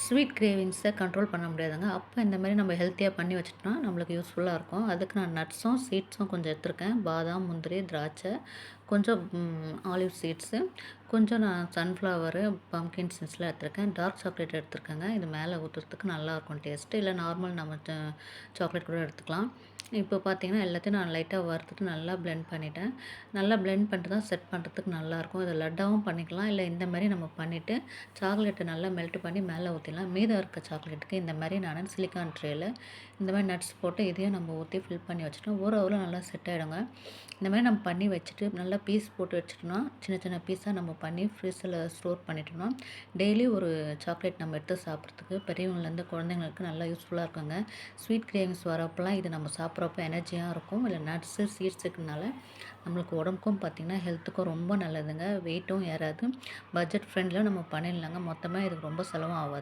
Sweet கிரேவிங்ஸை control பண்ண முடியாதுங்க. அப்போ இந்த மாரி நம்ம ஹெல்த்தியா பண்ணி வச்சுட்டோம்னா, நம்மளுக்கு யூஸ்ஃபுல்லா இருக்கும். அதுக்கு நான் நட்ஸும், சீட்ஸும் கொஞ்சம் எடுத்துருக்கேன். பாதாம், முந்திரி, திராட்சை, கொஞ்சம் ஆலிவ் சீட்ஸு, கொஞ்சம் நான் சன்ஃப்ளவரு, பம்ப்கின் சீட்ஸ்லாம் எடுத்துருக்கேன். டார்க் சாக்லேட் எடுத்துருக்கேங்க. இது மேல ஊத்துறதுக்கு நல்லாயிருக்கும் டேஸ்ட்டு. இல்ல நார்மல் நம்ம சாக்லேட் கூட எடுத்துக்கலாம். இப்போ பார்த்தீங்கன்னா, எல்லாத்தையும் நான் லைட்டா வறுத்துட்டு நல்லா பிளெண்ட் பண்ணிட்டேன். நல்லா பிளெண்ட் பண்ணிட்டு தான் செட் பண்ணுறதுக்கு நல்லாயிருக்கும். இத லட்டாவும் பண்ணிக்கலாம். இல்ல இந்த மாரி நம்ம பண்ணிட்டு, சாக்லேட்ட நல்லா மெல்ட் பண்ணி மேல ஊத்திடலாம். மீதம் இருக்க சாக்லேட்டுக்கு இந்த மாரி நானு சிலிக்கான் ட்ரேல இந்த மாரி நட்ஸ் போட்டு இதையும் நம்ம ஊத்தி ஃபில் பண்ணி வச்சுட்டோம். ஒரு ஹவர்ல நல்லா செட் ஆயிடுங்க. இந்த மாரி நம்ம பண்ணி வச்சுட்டு, நல்லா பீஸ் போட்டு வச்சுட்டோம்னா, சின்ன சின்ன பீஸா நம்ம பண்ணி ஃப்ரிட்ஜில ஸ்டோர் பண்ணிட்டோம்னா, டெய்லி ஒரு சாக்லேட் நம்ம எடுத்து சாப்பிட்றதுக்கு பெரியவங்கலேருந்து குழந்தைங்களுக்கு நல்லா யூஸ்ஃபுல்லா இருக்குங்க. ஸ்வீட் கிரேவிங்ஸ் வரப்பலாம் இது நம்ம சாப்பிட்றப்ப எனர்ஜியா இருக்கும். இல்ல நட்ஸு, சீட்ஸ் இருக்கனால நம்மளுக்கு உடம்புக்கும் பார்த்தீங்கன்னா, ஹெல்த்துக்கும் ரொம்ப நல்லதுங்க. வெயிட்டும் ஏறாது. பட்ஜெட் ஃப்ரெண்ட்லியா நம்ம பண்ணிடலாங்க. மொத்தமா இதுக்கு ரொம்ப செலவும் ஆவாது.